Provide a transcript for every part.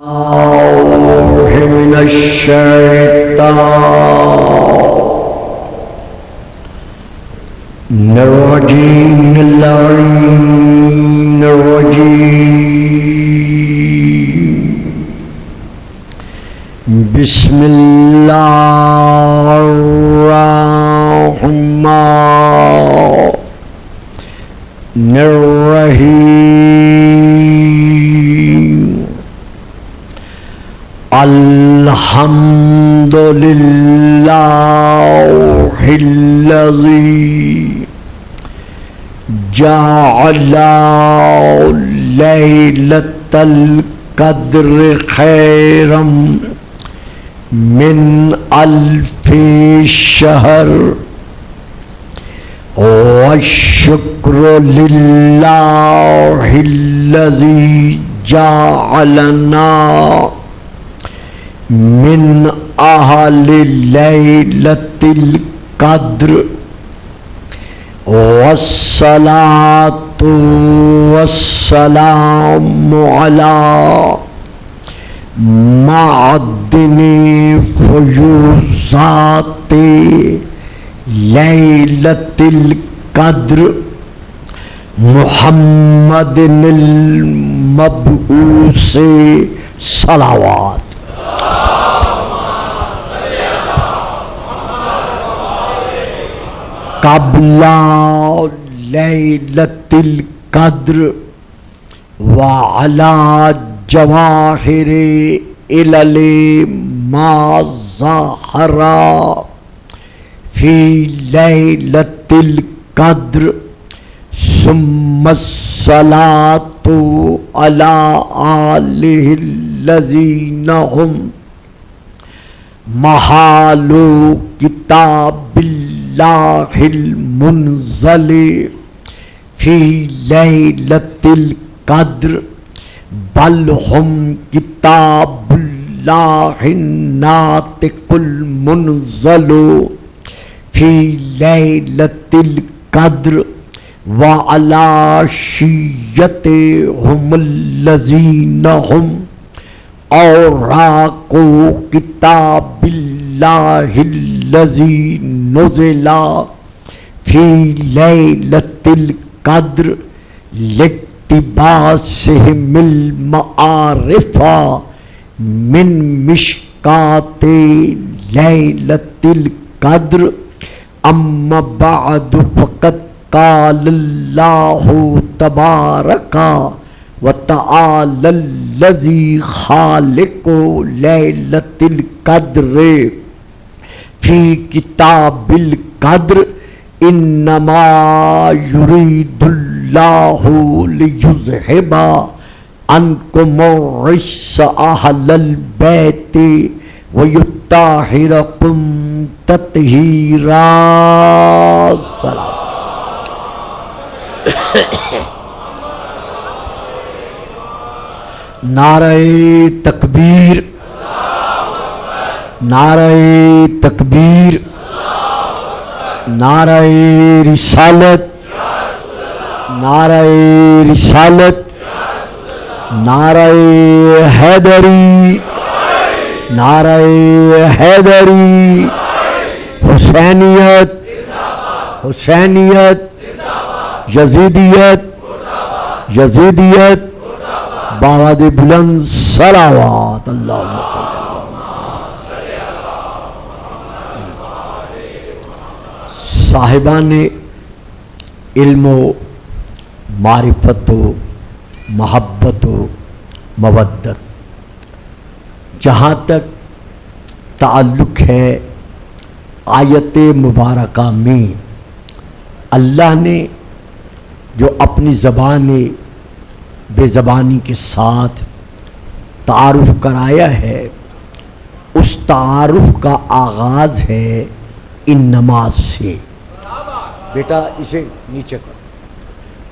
من الشيطان الرجيم اللعين الرجيم بسم الله الرحمن الرحيم الحمد لله الذي جعل ليلة القدر خيرا من ألف شهر والشكر لله الذي جعلنا من أهل ليلة القدر والصلاة والسلام على معدن فيوزات ليلة القدر محمد المبعوث صلوات قبل ليلة القدر وعلى جواهر إلى ما ظهر في ليلة القدر ثم الصلاة على آله الذين هم محال كتاب الله المنزل في ليلة القدر بل هم كتاب الله الناطق المنزل في ليلة القدر وعلى شيعتهم الذين هم أوراق كتاب الله الذي نزل في ليلة القدر لاقتباسهم المعارف من مشكات ليلة القدر أما بعد فقد قال الله تبارك وتعالى الذي خالق ليلة القدر في كتاب القدر إنما يريد الله ليذهب عنكم الرجس أهل البيت ويطهركم تطهيرا. نعرہ تکبیر، نعرہ تکبیر، نعرہ رسالت، نعرہ رسالت، نعرہ حیدری، نعرہ حیدری، حسینیت، حسینیت، یزیدیت، یزیدیت، باد بلند صلوات اللہم صاحبان علم و معرفت و محبت و مودت، جہاں تک تعلق ہے آیت مبارکہ میں اللہ نے جو اپنی زبان بے زبانی کے ساتھ تعارف کرایا ہے، اس تعارف کا آغاز ہے ان نماز سے. بیٹا اسے نیچے کر.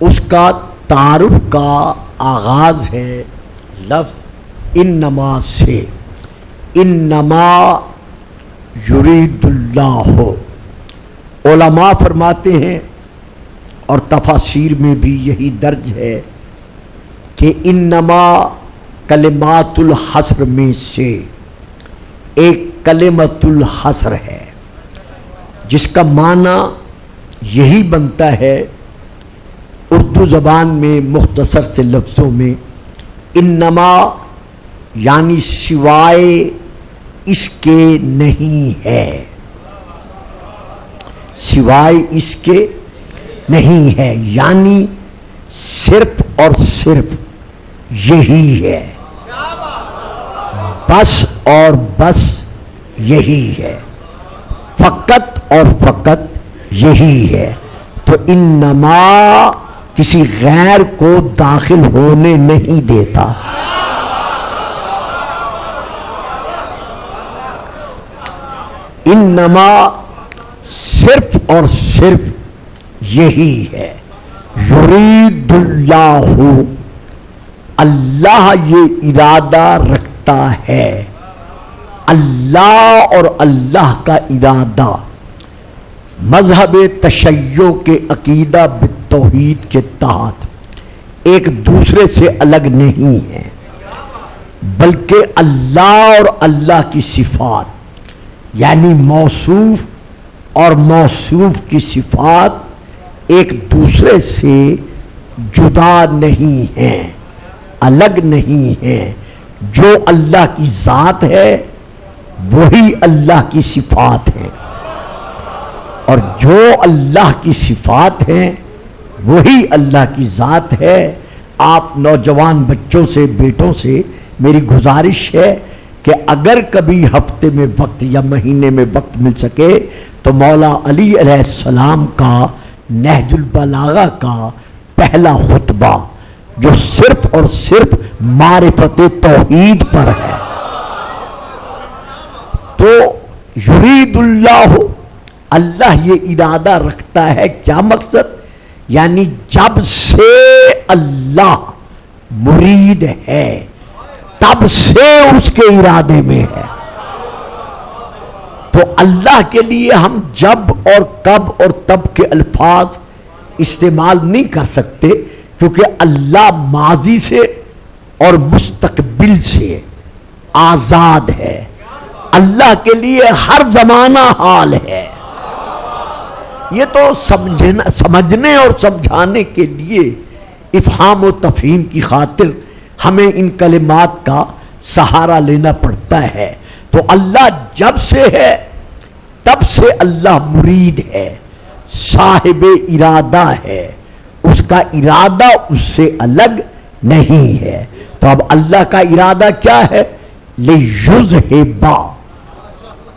اس کا تعارف کا آغاز ہے لفظ ان نماز سے. انما یرید اللہ. علماء فرماتے ہیں اور تفاسیر میں بھی یہی درج ہے کہ انما کلمات الحصر میں سے ایک کلمۃ الحصر ہے، جس کا معنی یہی بنتا ہے اردو زبان میں مختصر سے لفظوں میں، انما یعنی سوائے اس کے نہیں ہے، سوائے اس کے نہیں ہے، یعنی صرف اور صرف یہی ہے، بس اور بس یہی ہے، فقط اور فقط یہی ہے۔ تو انما کسی غیر کو داخل ہونے نہیں دیتا، انما صرف اور صرف یہی ہے۔ یرید اللہ، اللہ یہ ارادہ رکھتا ہے، اللہ اور اللہ کا ارادہ مذہب تشیع کے عقیدہ بالتوحید کے تحت ایک دوسرے سے الگ نہیں ہے، بلکہ اللہ اور اللہ کی صفات یعنی موصوف اور موصوف کی صفات ایک دوسرے سے جدا نہیں ہیں، الگ نہیں ہیں۔ جو اللہ کی ذات ہے وہی اللہ کی صفات ہیں، اور جو اللہ کی صفات ہیں وہی اللہ کی ذات ہے۔ آپ نوجوان بچوں سے، بیٹوں سے میری گزارش ہے کہ اگر کبھی ہفتے میں وقت یا مہینے میں وقت مل سکے تو مولا علی علیہ السلام کا نہج البلاغہ کا پہلا خطبہ جو صرف اور صرف معرفت توحید پر ہے، تو یرید اللہ، اللہ یہ ارادہ رکھتا ہے، کیا مقصد؟ یعنی جب سے اللہ مرید ہے تب سے اس کے ارادے میں ہے۔ تو اللہ کے لیے ہم جب اور کب اور تب کے الفاظ استعمال نہیں کر سکتے، کیونکہ اللہ ماضی سے اور مستقبل سے آزاد ہے، اللہ کے لیے ہر زمانہ حال ہے۔ یہ تو سمجھنے اور سمجھانے کے لیے افہام و تفہیم کی خاطر ہمیں ان کلمات کا سہارا لینا پڑتا ہے۔ تو اللہ جب سے ہے تب سے اللہ مرید ہے، صاحب ارادہ ہے، اس کا ارادہ اس سے الگ نہیں ہے۔ تو اب اللہ کا ارادہ کیا ہے؟ لِيُذْهِبَ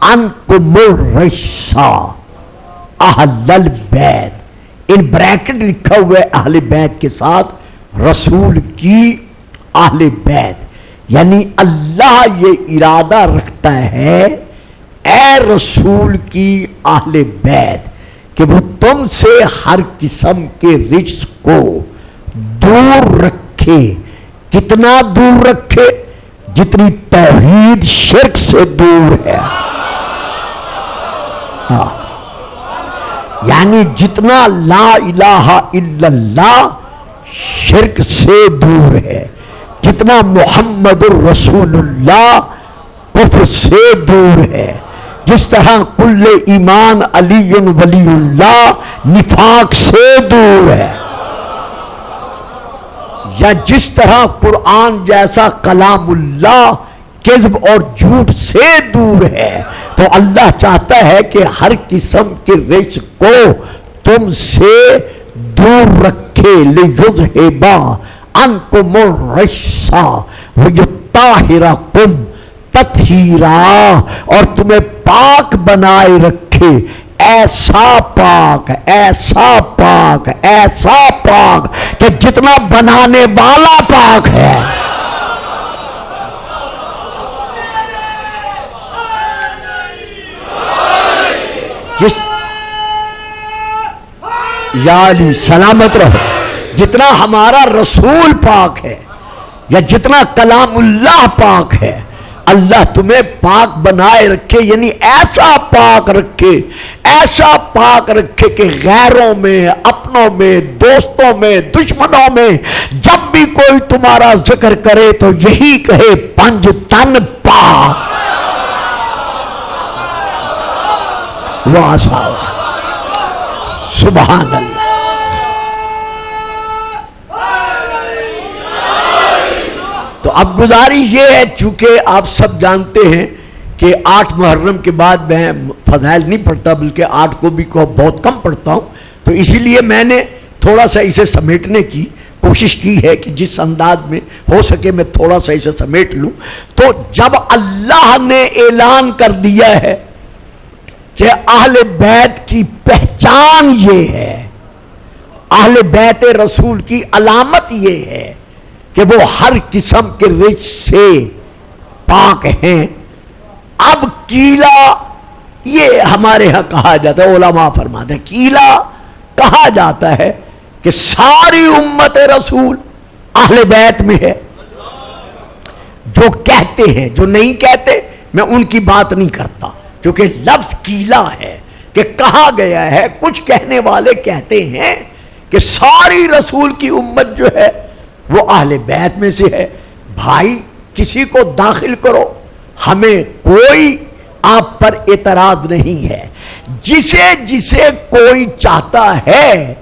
عَنْكُمُ الرِّجْسَ اہل البیت، ان بریکٹ لکھا ہوا ہے اہل بیت کے ساتھ رسول کی اہل بیت، یعنی اللہ یہ ارادہ رکھتا ہے اے رسول کی اہل بیت کہ وہ تم سے ہر قسم کے رجس کو دور رکھے۔ کتنا دور رکھے؟ جتنی توحید شرک سے دور ہے، ہاں، یعنی جتنا لا الہ الا اللہ شرک سے دور ہے، جتنا محمد الرسول اللہ کفر سے دور ہے، جس طرح کل ایمان علی ولی اللہ نفاق سے دور ہے، یا جس طرح قرآن جیسا کلام اللہ کذب اور جھوٹ سے دور ہے۔ تو اللہ چاہتا ہے کہ ہر قسم کے رجس کو تم سے دور رکھے، لِيُذْهِبَ عَنْكُمُ الرِّجْسَ وَيُطَهِّرَكُمْ تطہیرا، اور تمہیں پاک بنائے رکھے، ایسا پاک، ایسا پاک، ایسا پاک کہ جتنا بنانے والا پاک ہے۔ جس یا علی سلامت رہو، جتنا ہمارا رسول پاک ہے یا جتنا کلام اللہ پاک ہے، اللہ تمہیں پاک بنائے رکھے، یعنی ایسا پاک رکھے، ایسا پاک رکھے کہ غیروں میں، اپنوں میں، دوستوں میں، دشمنوں میں جب بھی کوئی تمہارا ذکر کرے تو یہی کہے پنج تن پاک۔ واہ سبحان اللہ۔ تو اب گزارش یہ ہے، چونکہ آپ سب جانتے ہیں کہ 8 محرم کے بعد میں فضائل نہیں پڑھتا، بلکہ 8 کو بھی بہت کم پڑھتا ہوں، تو اسی لیے میں نے تھوڑا سا اسے سمیٹنے کی کوشش کی ہے کہ جس انداز میں ہو سکے میں تھوڑا سا اسے سمیٹ لوں۔ تو جب اللہ نے اعلان کر دیا ہے کہ اہل بیت کی پہچان یہ ہے، اہل بیت رسول کی علامت یہ ہے کہ وہ ہر قسم کے رچ سے پاک ہیں، اب کیلا یہ ہمارے ہاں کہا جاتا ہے، علماء فرماتے ہیں کیلا کہا جاتا ہے کہ ساری امت رسول اہل بیت میں ہے۔ جو کہتے ہیں، جو نہیں کہتے میں ان کی بات نہیں کرتا، کیونکہ لفظ کیلا ہے کہ کہا گیا ہے۔ کچھ کہنے والے کہتے ہیں کہ ساری رسول کی امت جو ہے وہ اہل بیت میں سے ہے۔ بھائی کسی کو داخل کرو، ہمیں کوئی آپ پر اعتراض نہیں ہے۔ جسے جسے کوئی چاہتا ہے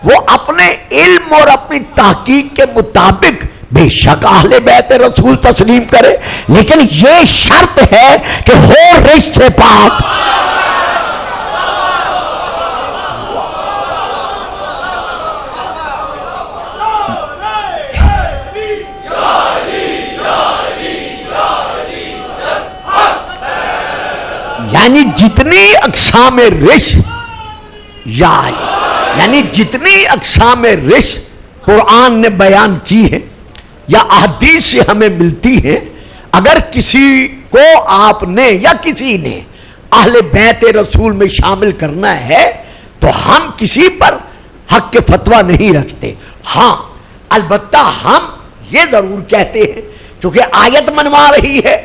وہ اپنے علم اور اپنی تحقیق کے مطابق بے شک اہل بیت رسول تسلیم کرے، لیکن یہ شرط ہے کہ ہو رشت سے پاک۔ یعنی جتنی اقسام رش یعنی جتنی اقسام رش قرآن نے بیان کی ہے یا احادیث سے ہمیں ملتی ہے، اگر کسی کو آپ نے یا کسی نے اہل بیت رسول میں شامل کرنا ہے تو ہم کسی پر حق کے فتویٰ نہیں رکھتے۔ ہاں البتہ ہم یہ ضرور کہتے ہیں، چونکہ آیت منوا رہی ہے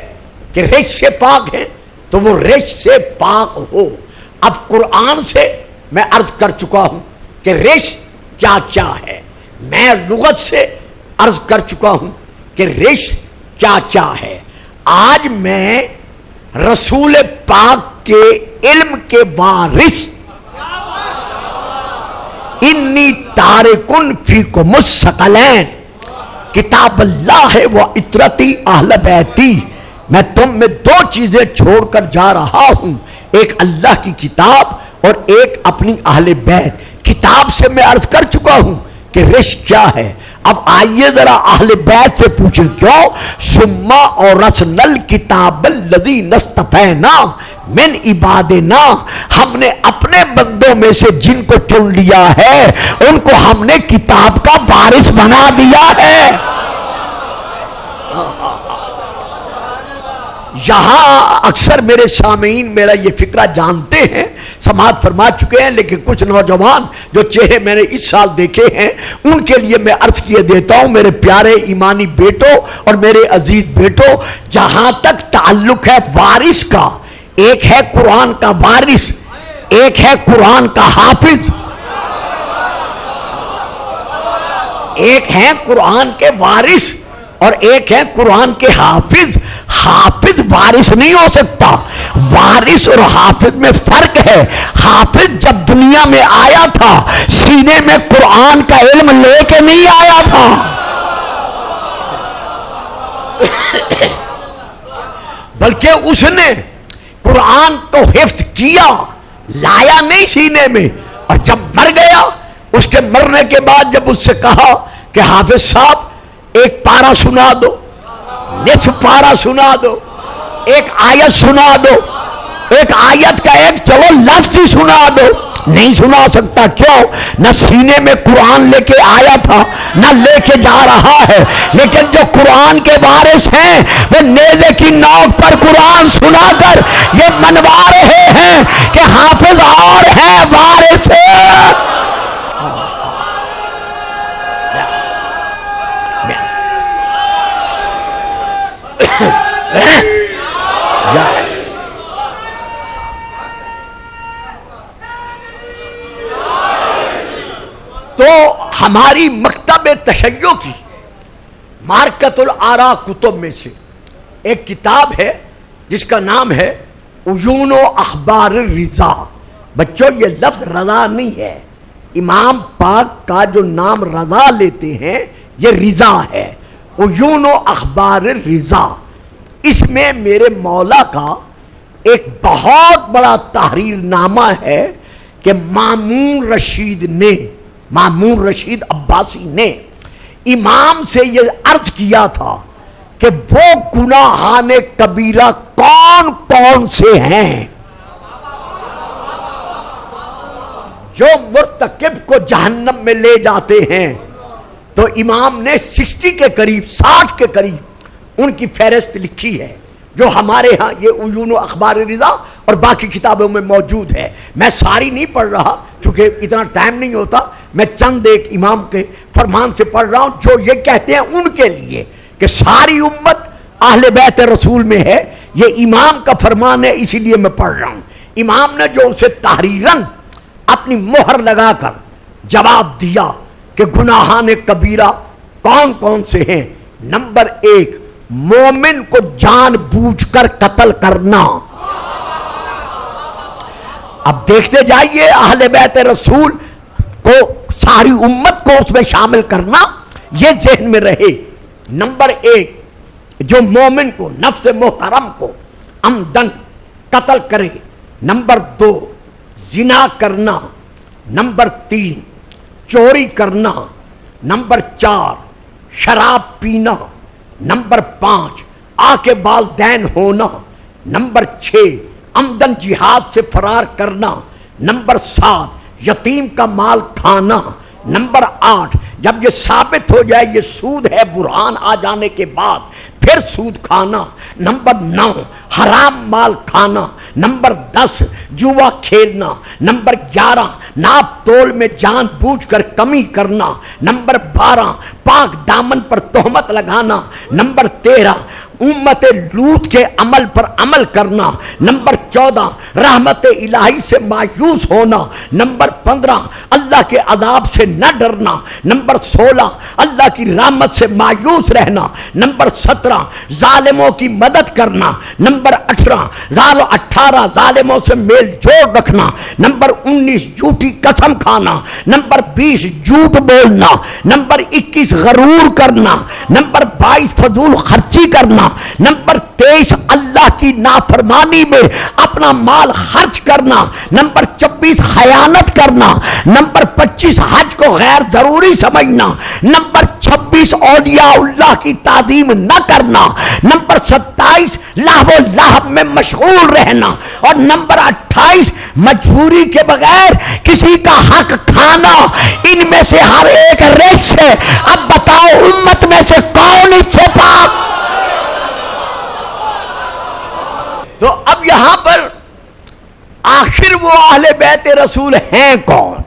کہ رش سے پاک ہیں تو وہ رش سے پاک ہو۔ اب قرآن سے میں عرض کر چکا ہوں کہ رش کیا کیا ہے، میں لغت سے عرض کر چکا ہوں کہ رش کیا کیا ہے۔ آج میں رسول پاک کے علم کے وارث انی تارکن فیکم الثقلین کتاب اللہ و عطرتی اہل بیتی، میں تم میں 2 چیزیں چھوڑ کر جا رہا ہوں، ایک اللہ کی کتاب اور ایک اپنی اہل بیت۔ کتاب سے میں عرض کر چکا ہوں کہ رش کیا ہے۔ اب آئیے ذرا اہل بیت سے پوچھیں کیوں؟ سما اور رسل الکتاب الذی نصطفینا من عبادنا، ہم نے اپنے بندوں میں سے جن کو چن لیا ہے ان کو ہم نے کتاب کا وارث بنا دیا ہے۔ یہاں اکثر میرے سامعین میرا یہ فکرہ جانتے ہیں، سماعت فرما چکے ہیں، لیکن کچھ نوجوان جو چہرے میں نے اس سال دیکھے ہیں ان کے لیے میں عرض کیے دیتا ہوں۔ میرے پیارے ایمانی بیٹوں اور میرے عزیز بیٹوں، جہاں تک تعلق ہے وارث کا، ایک ہے قرآن کا وارث، ایک ہے قرآن کا حافظ، ایک ہے قرآن کے وارث اور ایک ہے قرآن کے حافظ۔ حافظ وارث نہیں ہو سکتا، وارث اور حافظ میں فرق ہے۔ حافظ جب دنیا میں آیا تھا سینے میں قرآن کا علم لے کے نہیں آیا تھا، بلکہ اس نے قرآن کو حفظ کیا، لایا نہیں سینے میں، اور جب مر گیا اس کے مرنے کے بعد جب اس سے کہا کہ حافظ صاحب ایک پارہ سنا دو، نصف پارہ سنا دو، ایک آیت سنا دو، ایک آیت کا ایک چلو لفظ ہی سنا دو، نہیں سنا سکتا۔ کیوں؟ نہ سینے میں قرآن لے کے آیا تھا نہ لے کے جا رہا ہے، لیکن جو قرآن کے وارث ہیں وہ نیزے کی نوک پر قرآن سنا کر یہ منوا رہے ہیں کہ حافظ اور ہے وارث ہے۔ تو ہماری مکتب تشیع کی مارکت الآراء کتب میں سے ایک کتاب ہے جس کا نام ہے عیون و اخبار الرضا. بچوں یہ لفظ رضا نہیں ہے، امام پاک کا جو نام رضا لیتے ہیں یہ رضا ہے. عیون و اخبار الرضا، اس میں میرے مولا کا ایک بہت بڑا تحریر نامہ ہے کہ مامون رشید عباسی نے امام سے یہ عرض کیا تھا کہ وہ گناہان کبیرہ کون کون سے ہیں جو مرتکب کو جہنم میں لے جاتے ہیں. تو امام نے 60 کے قریب ان کی فہرست لکھی ہے جو ہمارے ہاں یہ عیون و اخبار رضا اور باقی کتابوں میں موجود ہے. میں ساری نہیں پڑھ رہا چونکہ اتنا ٹائم نہیں ہوتا، میں چند ایک امام کے فرمان سے پڑھ رہا ہوں جو یہ کہتے ہیں ان کے لیے کہ ساری امت اہل بیت رسول میں ہے. یہ امام کا فرمان ہے، اسی لیے میں پڑھ رہا ہوں. امام نے جو اسے تحریراً اپنی مہر لگا کر جواب دیا کہ گناہان کبیرہ کون کون سے ہیں. نمبر 1، مومن کو جان بوجھ کر قتل کرنا. اب دیکھتے جائیے اہل بیت رسول کو، ساری امت کو اس میں شامل کرنا، یہ ذہن میں رہے. نمبر 1، جو مومن کو، نفس محترم کو عمدن قتل کرے. نمبر 2، زنا کرنا. نمبر 3، چوری کرنا. نمبر 4، شراب پینا. نمبر 5، آنکھ والدین ہونا. نمبر 6، عمدن جہاد سے فرار کرنا. نمبر 7، یتیم کا مال کھانا. نمبر 8، جب یہ ثابت ہو جائے یہ سود ہے برہان آ جانے کے بعد پھر سود کھانا. نمبر 9، حرام مال کھانا. نمبر 10، جوا کھیلنا. نمبر 11، ناپ تول میں جان بوجھ کر کمی کرنا. نمبر 12، پاک دامن پر تہمت لگانا. نمبر 13، امت لوط کے عمل پر عمل کرنا. نمبر 14، رحمت الہی سے مایوس ہونا. نمبر 15، اللہ کے عذاب سے نہ ڈرنا. نمبر 16، اللہ کی رحمت سے مایوس رہنا. نمبر 17، ظالموں کی مدد کرنا. نمبر 18 ظالموں سے میل جوڑ رکھنا. نمبر 19، جھوٹی قسم کھانا. نمبر 20، جھوٹ بولنا. نمبر 21، غرور کرنا. نمبر 22، فضول خرچی کرنا. نمبر 23، اللہ کی نافرمانی میں اپنا مال خرچ کرنا. نمبر 24، خیانت کرنا. نمبر 25، حج کو غیر ضروری سمجھنا. نمبر 26، اولیاء اللہ کی تعظیم نہ کرنا. نمبر 27، لہو و لہب میں مشغول رہنا. اور نمبر 28، مجبوری کے بغیر کسی کا حق کھانا. ان میں سے ہر ایک رچ ہے. اب بتاؤ امت میں سے کون اس سے پاک؟ تو اب یہاں پر آخر وہ اہل بیت رسول ہیں کون؟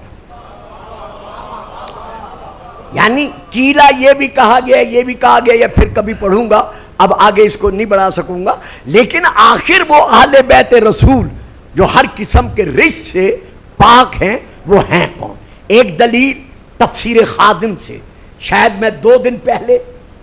یعنی کیلا یہ بھی کہا گیا، یہ بھی کہا گیا، یا پھر کبھی پڑھوں گا، اب آگے اس کو نہیں بڑھا سکوں گا. لیکن آخر وہ اہل بیت رسول جو ہر قسم کے رچ سے پاک ہیں وہ ہیں کون؟ ایک دلیل تفسیر خادم سے، شاید میں 2 دن پہلے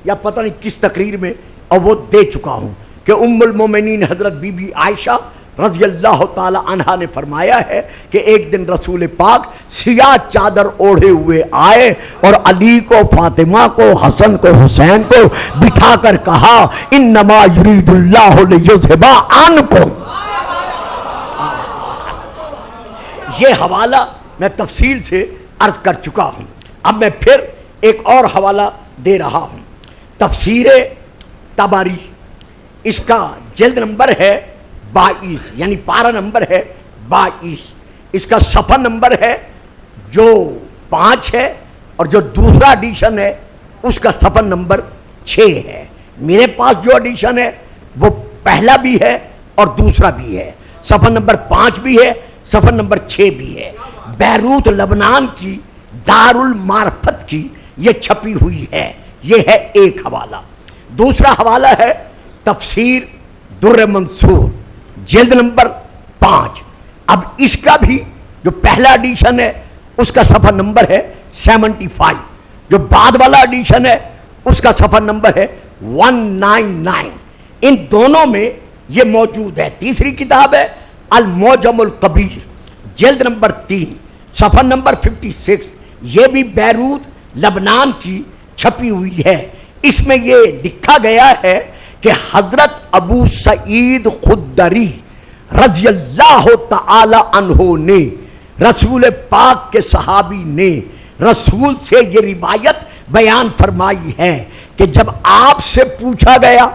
یا پتہ نہیں کس تقریر میں اور وہ دے چکا ہوں کہ ام المومنین حضرت بی بی عائشہ رضی اللہ تعالی عنہا نے فرمایا ہے کہ ایک دن رسول پاک سیاہ چادر اوڑھے ہوئے آئے اور علی کو، فاطمہ کو، حسن کو، حسین کو بٹھا کر کہا انما یرید اللہ لیذھب عنکم. یہ حوالہ میں تفصیل سے عرض کر چکا ہوں. اب میں پھر ایک اور حوالہ دے رہا ہوں. تفسیر طبری، اس کا جلد نمبر ہے 22، یعنی پارہ نمبر ہے 22. اس کا صفحہ نمبر ہے جو 5 ہے اور جو دوسرا ایڈیشن ہے اس کا صفحہ نمبر 6 ہے. میرے پاس جو ایڈیشن ہے وہ پہلا بھی ہے اور دوسرا بھی ہے. صفحہ نمبر 5 بھی ہے، صفحہ نمبر 6 بھی ہے. بیروت لبنان کی دار المعرفت کی یہ چھپی ہوئی ہے. یہ ہے ایک حوالہ. دوسرا حوالہ ہے تفسیر در منصور، جلد نمبر 5. اب اس کا بھی جو پہلا ایڈیشن ہے اس کا صفحہ نمبر ہے 75. جو بعد والا ایڈیشن ہے اس کا صفحہ نمبر ہے 199. ان دونوں میں یہ موجود ہے. تیسری کتاب ہے المعجم الکبیر جلد نمبر 3 صفحہ نمبر 56. یہ بھی بیروت لبنان کی چھپی ہوئی ہے. اس میں یہ لکھا گیا ہے کہ حضرت ابو سعید خدری رضی اللہ تعالی عنہ نے رسول پاک کے صحابی نے رسول سے یہ روایت بیان فرمائی ہے کہ جب آپ سے پوچھا گیا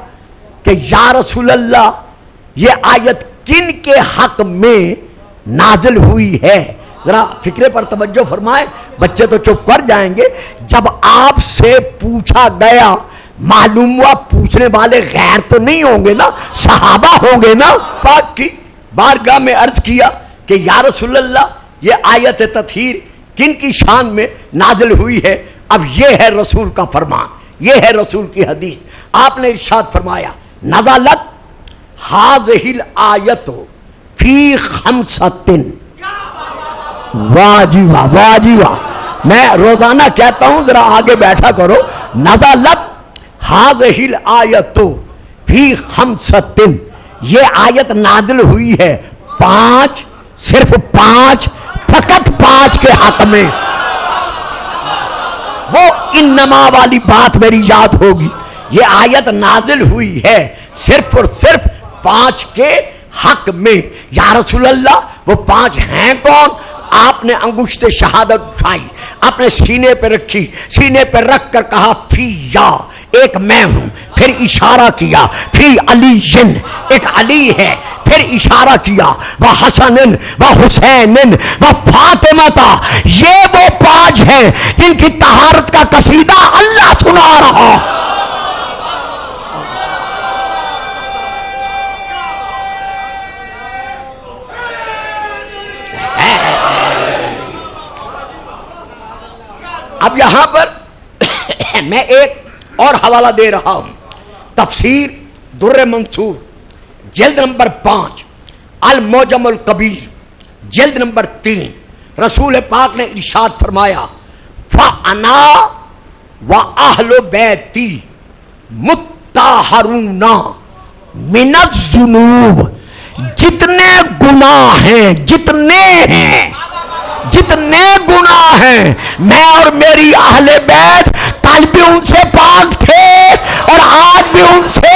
کہ یا رسول اللہ یہ آیت کن کے حق میں نازل ہوئی ہے، ذرا فکرے پر توجہ فرمائیں، بچے تو چپ کر جائیں گے. جب آپ سے پوچھا گیا، معلوم ہوا پوچھنے والے غیر تو نہیں ہوں گے نا، صحابہ ہوں گے نا. پاک کی بارگاہ میں عرض کیا کہ یا رسول اللہ یہ آیت تطہیر کن کی شان میں نازل ہوئی ہے؟ اب یہ ہے رسول کا فرمان، یہ ہے رسول کی حدیث. آپ نے ارشاد فرمایا نزلت ہذہ الآیت فی خمسۃ. واہ جی واہ، واہ جی واہ. میں روزانہ کہتا ہوں ذرا آگے بیٹھا کرو. نزلت ہذہ الآیت فی خمسۃ، یہ آیت نازل ہوئی ہے 5، صرف 5، فقط 5 کے حق میں. وہ انما والی بات میری یاد ہوگی. یہ آیت نازل ہوئی ہے صرف اور صرف 5 کے حق میں. یا رسول اللہ وہ 5 ہیں کون؟ آپ نے انگشت شہادت اٹھائی، اپنے سینے پہ رکھی، سینے پہ رکھ کر کہا فی یا، ایک میں ہوں، پھر اشارہ کیا فی علی جن، ایک علی ہے، پھر اشارہ کیا وہ حسن و حسین و فاطمہ. یہ وہ 5 ہیں جن کی طہارت کا قصیدہ اللہ سنا رہا. اب یہاں پر میں ایک اور حوالہ دے رہا ہوں. تفسیر در منصور جلد نمبر 5 المعجم الکبیر جلد نمبر 3. رسول پاک نے ارشاد فرمایا فَأَنَا وَأَهْلُ بَيْتِي مُطَّهَّرُونَ مِنَ الذُّنُوبِ. جتنے گناہ ہیں، جتنے گناہ ہیں، میں اور میری اہل بیت کل بھی ان سے پاک تھے اور آج بھی ان سے.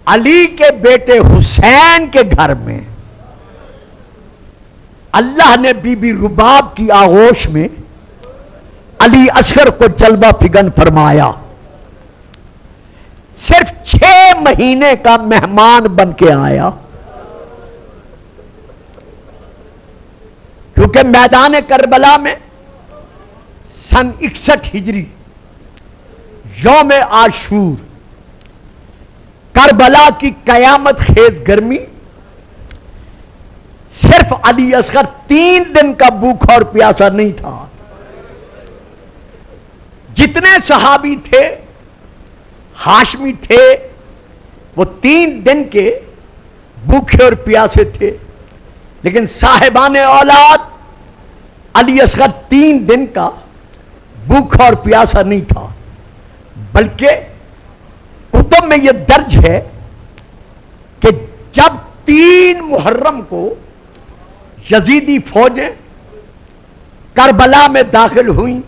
علی کے بیٹے حسین کے گھر میں اللہ نے بی بی رباب کی آغوش میں علی اصغر کو جلوہ فگن فرمایا. صرف 6 مہینے کا مہمان بن کے آیا، کیونکہ میدان کربلا میں سن 61 ہجری یوم عاشور کربلا کی قیامت خیز گرمی، صرف علی اصغر 3 دن کا بھوکا اور پیاسا نہیں تھا. جتنے صحابی تھے ہاشمی تھے وہ 3 دن کے بھوکے اور پیاسے تھے، لیکن صاحبان اولاد علی اصغر 3 دن کا بھوکا اور پیاسا نہیں تھا. بلکہ کتب میں یہ درج ہے کہ جب 3 محرم کو یزیدی فوجیں کربلا میں داخل ہوئیں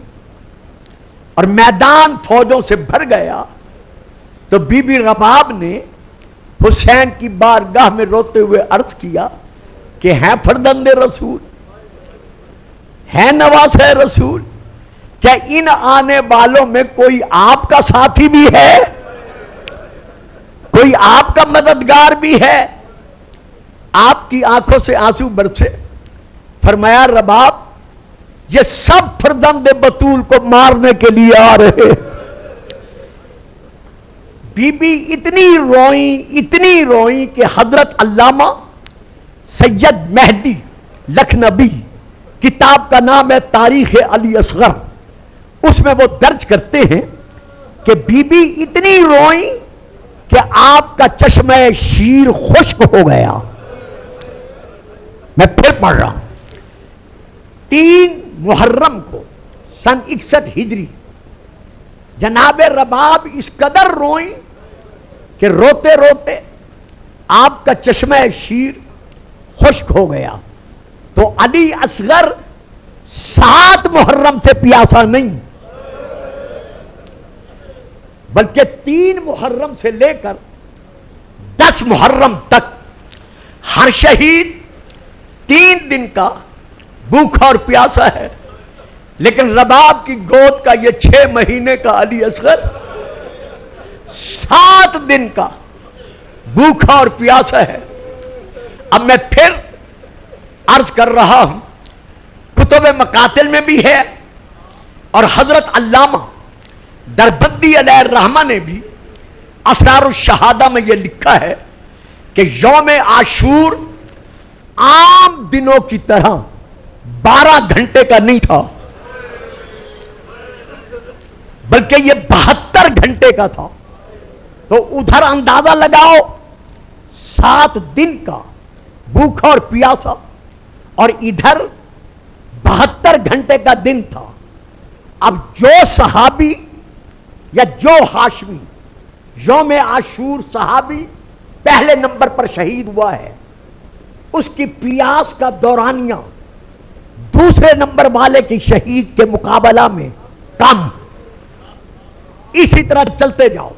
اور میدان فوجوں سے بھر گیا تو بی بی رباب نے حسین کی بارگاہ میں روتے ہوئے عرض کیا کہ ہیں فرزند رسول، ہیں نواز رسول، کیا ان آنے والوں میں کوئی آپ کا ساتھی بھی ہے، کوئی آپ کا مددگار بھی ہے؟ آپ کی آنکھوں سے آنسو برسے. فرمایا رباب یہ سب فرزند بطول کو مارنے کے لیے آ رہے. بی بی اتنی روئیں کہ حضرت علامہ سید مہدی لکھنوی، کتاب کا نام ہے تاریخ علی اصغر، اس میں وہ درج کرتے ہیں کہ بی بی اتنی روئیں کہ آپ کا چشمہ شیر خشک ہو گیا. میں پھر پڑھ رہا ہوں 3 محرم کو سن 61 ہجری جناب رباب اس قدر روئیں کہ روتے روتے آپ کا چشمہ شیر خشک ہو گیا. تو علی اصغر 7 محرم سے پیاسا نہیں بلکہ 3 محرم سے لے کر 10 محرم تک ہر شہید 3 دن کا بھوکا اور پیاسا ہے. لیکن رباب کی گود کا یہ 6 مہینے کا علی اصغر 7 دن کا بھوکا اور پیاسا ہے. اب میں پھر عرض کر رہا ہوں، کتب مقاتل میں بھی ہے اور حضرت علامہ دربندی علیہ الرحمہ نے بھی اسرار الشہادہ میں یہ لکھا ہے کہ یوم عاشور عام دنوں کی طرح 12 گھنٹے کا نہیں تھا بلکہ یہ 72 گھنٹے کا تھا. تو ادھر اندازہ لگاؤ 7 دن کا بھوکا اور پیاسا اور ادھر 72 گھنٹے کا دن تھا. اب جو صحابی یا جو ہاشمی یوم عاشور صحابی پہلے نمبر پر شہید ہوا ہے اس کی پیاس کا دورانیہ دوسرے نمبر والے کی شہید کے مقابلہ میں کم. اسی طرح چلتے جاؤ.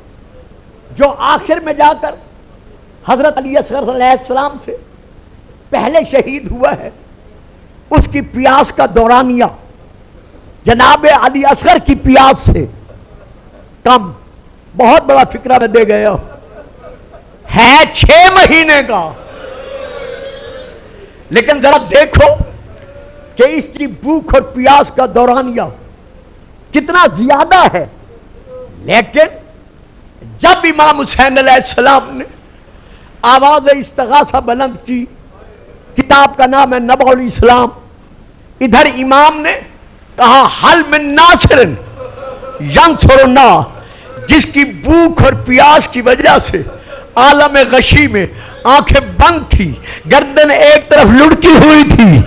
جو آخر میں جا کر حضرت علی اصغر علیہ السلام سے پہلے شہید ہوا ہے اس کی پیاس کا دورانیہ جناب علی اصغر کی پیاس سے کم. بہت بڑا فکرہ میں دے گیا ہے 6 مہینے کا. لیکن ذرا دیکھو کہ اس کی بھوک اور پیاس کا دورانیہ کتنا زیادہ ہے. لیکن جب امام حسین علیہ السلام نے آواز استغاثہ بلند کی، کتاب کا نام ہے نبع الاسلام، ادھر امام نے کہا حل من ناصر ینصرنا، جس کی بھوک اور پیاس کی وجہ سے عالم غشی میں آنکھیں بند تھی، گردن ایک طرف لڑکی ہوئی تھی،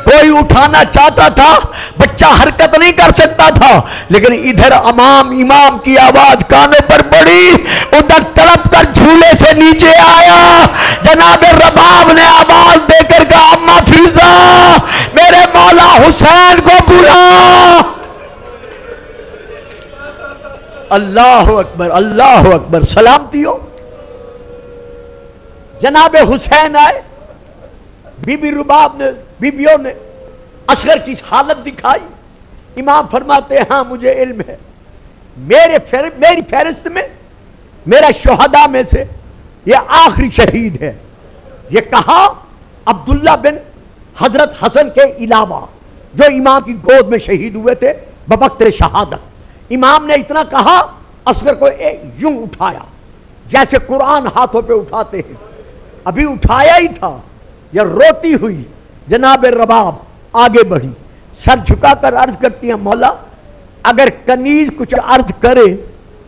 کوئی اٹھانا چاہتا تھا بچہ حرکت نہیں کر سکتا تھا، لیکن ادھر امام کی آواز کانوں پر پڑی، ادھر تڑپ کر جھولے سے نیچے آیا. جناب رباب نے آواز دے کر کہا اما فیضا میرے مولا حسین کو بلا. اللہ اکبر اللہ اکبر. سلامتی ہو. جناب حسین آئے، بی بی رباب نے بیبیوں نے اصغر کی حالت دکھائی. امام فرماتے ہیں ہاں مجھے علم ہے، میری فہرست میں میرا شہداء میں سے یہ آخری شہید ہے. یہ کہا عبداللہ بن حضرت حسن کے علاوہ جو امام کی گود میں شہید ہوئے تھے بوقت شہادت. امام نے اتنا کہا، اصغر کو یوں اٹھایا جیسے قرآن ہاتھوں پہ اٹھاتے ہیں. ابھی اٹھایا ہی تھا، یہ روتی ہوئی جناب رباب آگے بڑھی، سر جھکا کر عرض کرتی ہیں مولا اگر کنیز کچھ عرض کرے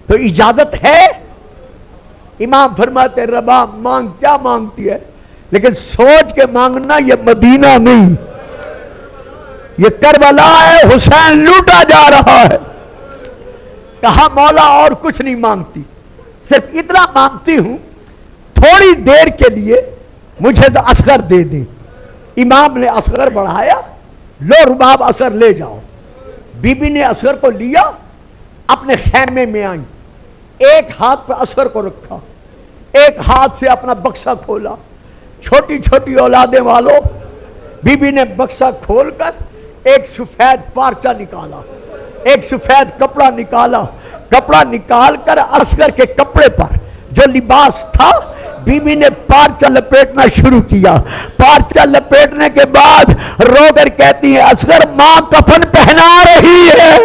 تو اجازت ہے؟ امام فرماتے رباب مانگ کیا مانگتی ہے، لیکن سوچ کے مانگنا یہ مدینہ نہیں، یہ کربلا ہے، حسین لوٹا جا رہا ہے. کہا مولا اور کچھ نہیں مانگتی، صرف اتنا مانگتی ہوں تھوڑی دیر کے لیے مجھے اصغر دے دیں. امام نے اصغر بڑھایا، لو رباب اصغر لے جاؤ. بی بی نے اصغر کو لیا، اپنے خیمے میں آئی، ایک ہاتھ پر اصغر کو رکھا، ایک ہاتھ سے اپنا بکسہ کھولا. چھوٹی چھوٹی اولادیں والوں، بی بی نے بکسہ کھول کر ایک سفید پارچہ نکالا، ایک سفید کپڑا نکالا. کپڑا نکال کر اصغر کے کپڑے پر جو لباس تھا بی بی نے پارچہ لپیٹنا شروع کیا. پارچہ لپیٹنے کے بعد رو کر کہتی ہے اصغر ماں کفن پہنا رہی ہے.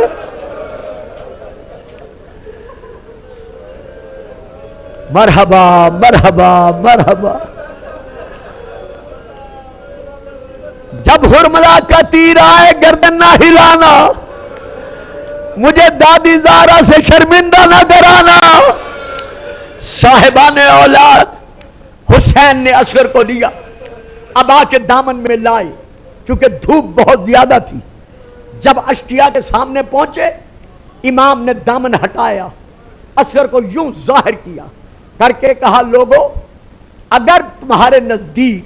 مرحبا مرحبا مرحبا. جب حرملہ کا تیر آئے گردن نہ ہلانا، مجھے دادی زارا سے شرمندہ نہ کرانا. صاحبان اولاد حسین نے اصغر کو لیا، اب آ کے دامن میں لائے، چونکہ دھوپ بہت زیادہ تھی. جب اشقیاء کے سامنے پہنچے امام نے دامن ہٹایا, اصغر کو یوں ظاہر کیا کر کے کہا لوگوں اگر تمہارے نزدیک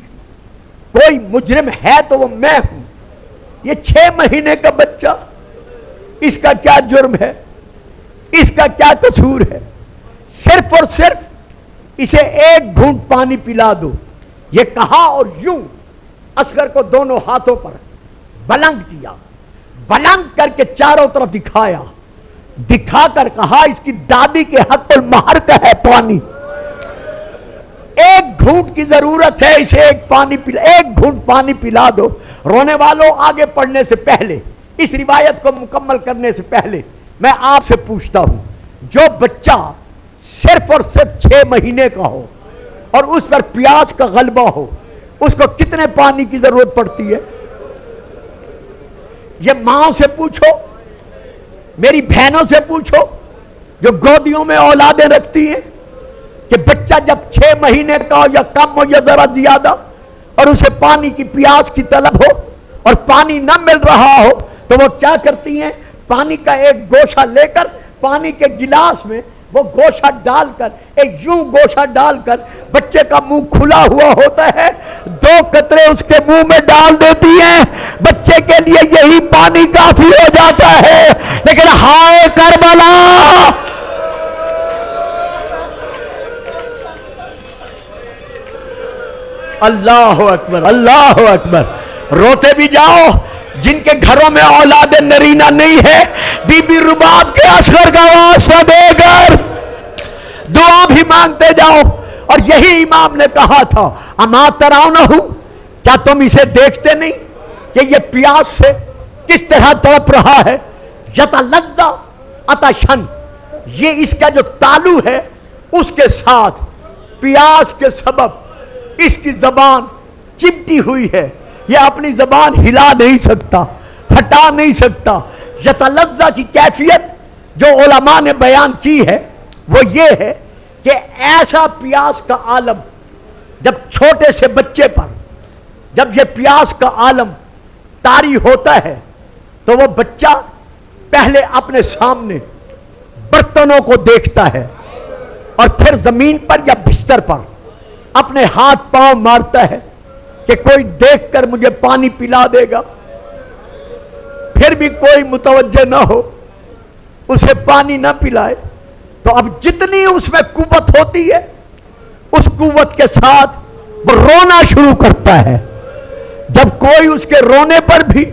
کوئی مجرم ہے تو وہ میں ہوں. یہ 6 مہینے کا بچہ, اس کا کیا جرم ہے, اس کا کیا قصور ہے؟ صرف اور صرف اسے ایک گھونٹ پانی پلا دو. یہ کہا اور یوں اصغر کو دونوں ہاتھوں پر بلند کیا, بلند کر کے چاروں طرف دکھایا, دکھا کر کہا اس کی دادی کے حق المہر کا ہے پانی, ایک گھونٹ کی ضرورت ہے, اسے ایک گھونٹ پانی پلا دو. رونے والوں آگے پڑھنے سے پہلے, اس روایت کو مکمل کرنے سے پہلے میں آپ سے پوچھتا ہوں, جو بچہ صرف اور صرف 6 مہینے کا ہو اور اس پر پیاس کا غلبہ ہو, اس کو کتنے پانی کی ضرورت پڑتی ہے؟ یہ ماں سے پوچھو, میری بہنوں سے پوچھو جو گودیوں میں اولادیں رکھتی ہیں, کہ بچہ جب 6 مہینے کا ہو یا کم ہو یا ذرا زیادہ اور اسے پانی کی پیاس کی طلب ہو اور پانی نہ مل رہا ہو تو وہ کیا کرتی ہیں؟ پانی کا ایک گوشہ لے کر پانی کے گلاس میں وہ گوشہ ڈال کر, ایک یوں گوشہ ڈال کر, بچے کا منہ کھلا ہوا ہوتا ہے, 2 قطرے اس کے منہ میں ڈال دیتی ہیں, بچے کے لیے یہی پانی کافی ہو جاتا ہے. لیکن ہائے کربلا, اللہ اکبر اللہ اکبر. روتے بھی جاؤ جن کے گھروں میں اولاد نرینہ نہیں ہے, بی بی رباب کے اصغر کا واسطہ دے کر دعا بھی مانگتے جاؤ. اور یہی امام نے کہا تھا اما ترونہ, کیا تم اسے دیکھتے نہیں کہ یہ پیاس سے کس طرح تڑپ رہا ہے؟ یتلذا عطشن, یہ اس کا جو تالو ہے اس کے ساتھ پیاس کے سبب اس کی زبان چپٹی ہوئی ہے, یہ اپنی زبان ہلا نہیں سکتا, ہٹا نہیں سکتا. یتلذا کی کیفیت جو علماء نے بیان کی ہے وہ یہ ہے کہ ایسا پیاس کا عالم جب چھوٹے سے بچے پر جب یہ پیاس کا عالم طاری ہوتا ہے تو وہ بچہ پہلے اپنے سامنے برتنوں کو دیکھتا ہے اور پھر زمین پر یا بستر پر اپنے ہاتھ پاؤں مارتا ہے کہ کوئی دیکھ کر مجھے پانی پلا دے گا. پھر بھی کوئی متوجہ نہ ہو, اسے پانی نہ پلائے تو اب جتنی اس میں قوت ہوتی ہے اس قوت کے ساتھ وہ رونا شروع کرتا ہے. جب کوئی اس کے رونے پر بھی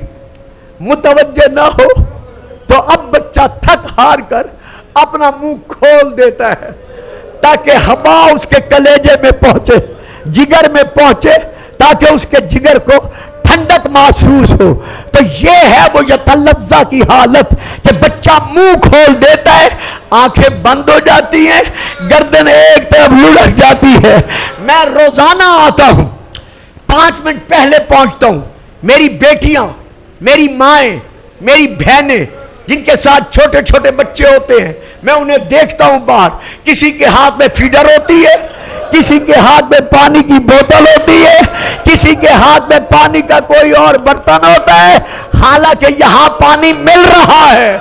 متوجہ نہ ہو تو اب بچہ تھک ہار کر اپنا منہ کھول دیتا ہے تاکہ ہوا اس کے کلیجے میں پہنچے, جگر میں پہنچے, تاکہ اس کے جگر کو ٹھنڈک محسوس ہو. تو یہ ہے وہ یتلذا کی حالت کہ بچہ منہ کھول دیتا ہے, آنکھیں بند ہو جاتی ہیں, گردن ایک طرف لڑک جاتی ہے. میں روزانہ آتا ہوں, 5 منٹ پہلے پہنچتا ہوں. میری بیٹیاں, میری مائیں, میری بہنیں جن کے ساتھ چھوٹے چھوٹے بچے ہوتے ہیں, میں انہیں دیکھتا ہوں باہر, کسی کے ہاتھ میں فیڈر ہوتی ہے, کسی کے ہاتھ میں پانی کی بوتل ہوتی ہے, کسی کے ہاتھ میں پانی کا کوئی اور برتن ہوتا ہے, حالانکہ یہاں پانی مل رہا ہے.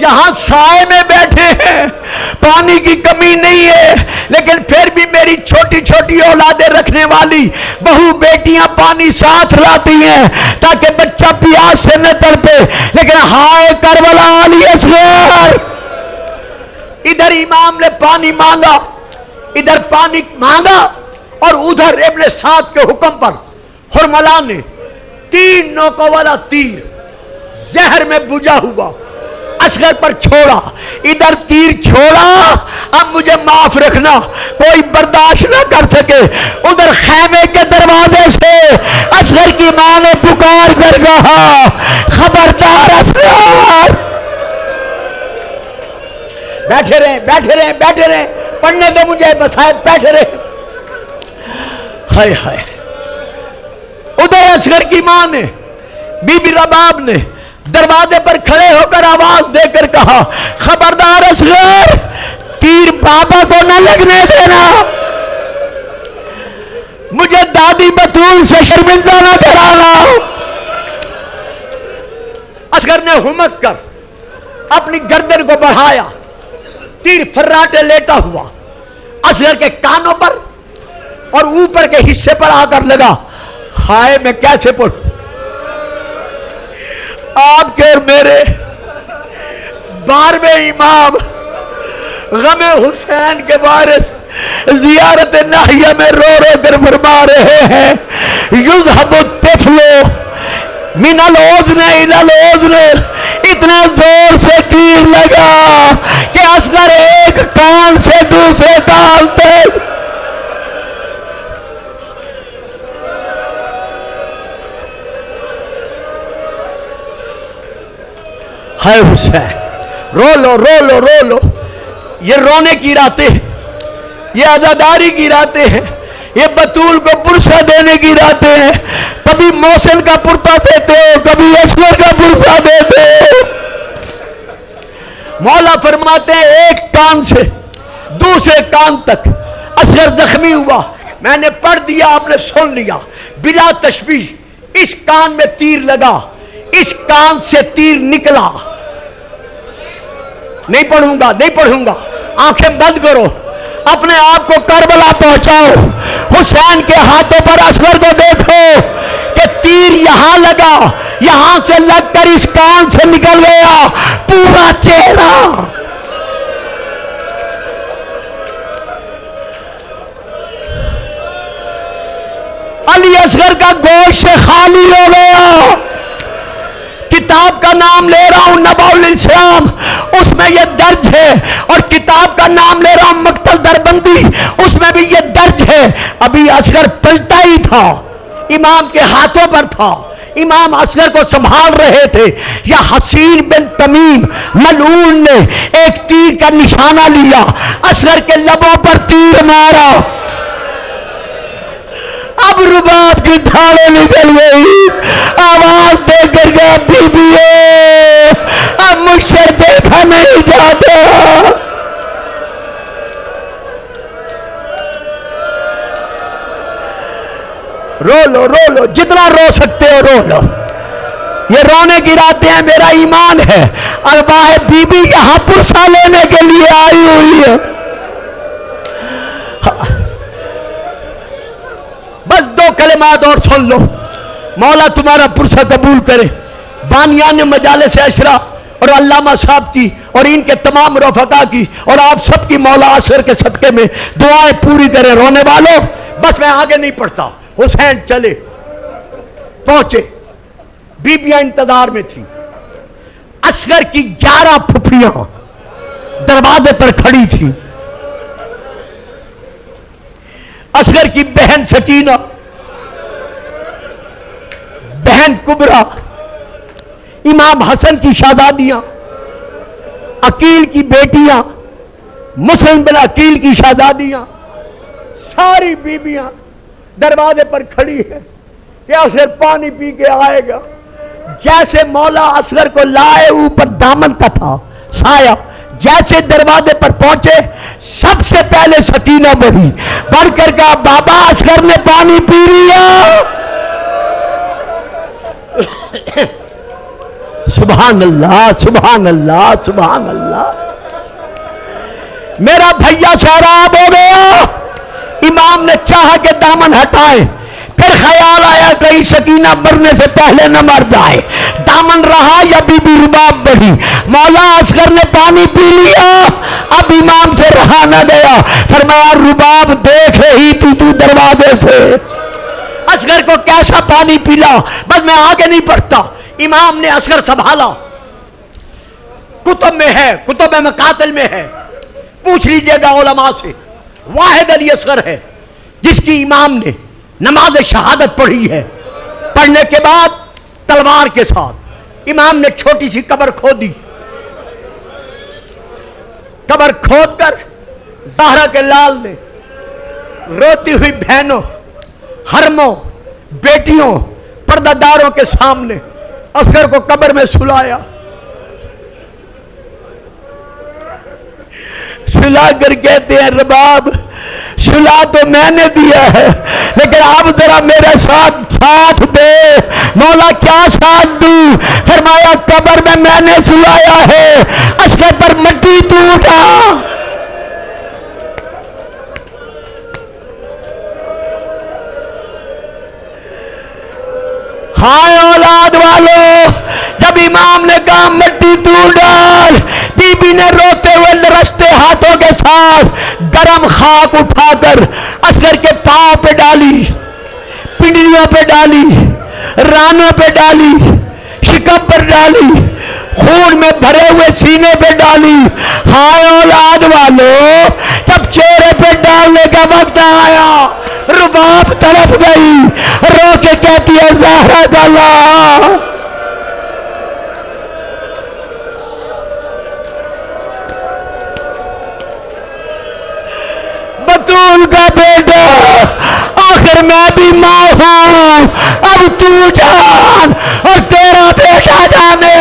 یہاں سائے میں بیٹھے ہیں, پانی کی کمی نہیں ہے, لیکن پھر بھی میری چھوٹی چھوٹی اولادیں رکھنے والی بہو بیٹیاں پانی ساتھ لاتی ہیں تاکہ بچہ پیاس سے نہ تڑپے. لیکن ہائے کربلا علی اصغر, ادھر امام نے پانی مانگا, ادھر پانی مانگا, اور ادھر ابن سعد کے حکم پر حرملہ نے 3 نوکوں والا تیر زہر میں بجھا ہوا اصغر پر چھوڑا. ادھر تیر چھوڑا, اب مجھے معاف رکھنا, کوئی برداشت نہ کر سکے. ادھر خیمے کے دروازے سے اصغر کی ماں نے پکار کر کہا خبردار اصغر. بیٹھے رہیں بیٹھے رہیں بیٹھے رہیں, پڑھنے دو مجھے بسائے, بیٹھے رہیں. ہائے ہائے, ادھر اصغر کی ماں نے, بی بی رباب نے دروازے پر کھڑے ہو کر آواز دے کر کہا خبردار اصغر, تیر بابا کو نہ لگنے دینا. شہزادی بطول سے شرمندہ نہ کرانا۔ اصغر نے ہمت کر اپنی گردن کو بڑھایا، تیر فراٹے لیتا ہوا اصغر کے کانوں پر اور اوپر کے حصے پر آ کر لگا۔ ہائے میں کیسے پڑھوں؟ آپ کے اور میرے 12ویں امام غم حسین کے وارث زیارت ناحیہ میں رو رو کر فرما رہے ہیں، یذہب الطفل من الاذن الى الاذن، اتنا زور سے تیر لگا کہ اصغر ایک کان سے دوسرے کان تک ہے حسین۔ رو لو رو لو رو لو، یہ رونے کی راتیں ہیں، یہ عزاداری کی راتیں ہیں، یہ بطول کو پرسہ دینے کی راتیں ہیں۔ کبھی محسن کا پرتا دیتے ہو، کبھی اصغر کا پرسہ دیتے ہو۔ مولا فرماتے ہیں ایک کان سے دوسرے کان تک اصغر زخمی ہوا، میں نے پڑھ دیا، آپ نے سن لیا بلا تشبیہ۔ اس کان میں تیر لگا، اس کان سے تیر نکلا۔ نہیں پڑھوں گا نہیں پڑھوں گا، آنکھیں بند کرو، اپنے آپ کو کربلا پہنچاؤ، حسین کے ہاتھوں پر اصغر کو دیکھو کہ تیر یہاں لگا، یہاں سے لگ کر اس کان سے نکل گیا پورا چہرہ۔ علی اصغر کا گوشت سے خالی ہو گیا۔ کتاب کا نام لے رہا ہوں نبع الاسلام، اس میں یہ درج ہے، اور کتاب کا نام لے رہا ہوں مقتل دربندی، اس میں بھی یہ درج ہے۔ ابھی اصغر پلٹا ہی تھا، امام کے ہاتھوں پر تھا، امام اصغر کو سنبھال رہے تھے، یا حسین بن تمیم ملعون نے ایک تیر کا نشانہ لیا، اصغر کے لبوں پر تیر مارا، اب رباب کی دھاڑیں نکل گئی، آواز دے کر گیا بی بی اب مجھ سے دیکھا نہیں جاتا۔ رو لو رو لو، جتنا رو سکتے ہو رو لو، یہ رونے کی راتیں ہیں، میرا ایمان ہے۔ ارواح بی بی یہاں پرسہ لینے کے لیے آئی ہوئی ہے۔ بس 2 کلمات اور سن لو، مولا تمہارا پرسہ قبول کرے۔ بانیان مجالس اشرا اور علامہ صاحب کی اور ان کے تمام رفقا کی اور آپ سب کی مولا اصغر کے صدقے میں دعائیں پوری کرے۔ رونے والوں بس میں آگے نہیں پڑھتا۔ حسین چلے، پہنچے، بیبیاں انتظار میں تھی، اصغر کی 11 پھپھیاں دروازے پر کھڑی تھی، اصغر کی بہن سکینہ، بہن کبرا، امام حسن کی شہزادیاں، عقیل کی بیٹیاں، مسلم بن عقیل کی شہزادیاں، ساری بیبیاں دروازے پر کھڑی ہے کہ اصغر پانی پی کے آئے گا۔ جیسے مولا اصغر کو لائے اوپر دامن کا تھا سایہ، جیسے دروازے پر پہنچے سب سے پہلے سکینہ بڑھی، بڑھ کر کہا بابا اصغر نے پانی پی لیا۔ سبحان اللہ سبحان اللہ سبحان اللہ، میرا بھیا سیراب ہو گیا۔ امام نے چاہا کہ دامن ہٹائے، پھر خیال آیا کہیں سکینہ مرنے سے پہلے نہ مر جائے، دامن رہا یا بی بی رباب بڑھی، مولا اصغر نے پانی پی لیا، اب امام سے رہا نہ گیا، فرمایا رباب دیکھ رہی تھی تو دروازے سے، اصغر کو کیسا پانی پیلا۔ بس میں آگے نہیں پڑھتا، امام نے اصغر سنبھالا، کتب میں ہے، کتب مقاتل میں ہے، پوچھ لیجئے گا علماء سے، واحد علی اصغر ہے جس کی امام نے نماز شہادت پڑھی ہے۔ پڑھنے کے بعد تلوار کے ساتھ امام نے چھوٹی سی قبر کھودی، قبر کھود کر زہرا کے لال نے روتی ہوئی بہنوں، حرموں، بیٹیوں، پردہ داروں کے سامنے اصغر کو قبر میں سلایا، سلا کر کہتے ہیں رباب سلا تو میں نے دیا ہے، لیکن اب ذرا میرے ساتھ دے۔ مولا کیا ساتھ دوں؟ فرمایا قبر میں نے سلایا ہے، اصغر پر مٹی ٹوٹا۔ ہائے اولاد والو، جب امام نے کہا مٹی تو ڈال، بی بی نے روتے ہوئے لرزتے ہاتھوں کے ساتھ گرم خاک اٹھا کر اصغر کے پاؤں پہ ڈالی، پنڈلیوں پہ ڈالی، رانوں پہ ڈالی، شکم پر ڈالی، خون میں بھرے ہوئے سینے پہ ڈالی۔ ہائے اولاد والو، جب چہرے پہ ڈالنے کا وقت آیا، رباب تڑپ گئی، رو کے کہتی ہے زہرا ڈالا۔ بطول کا بیٹا، آخر میں بھی ماں ہوں، اب تو جان اور تیرا بیٹا جانے،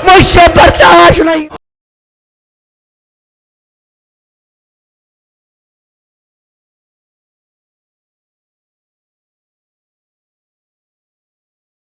مجھ سے برداشت نہیں۔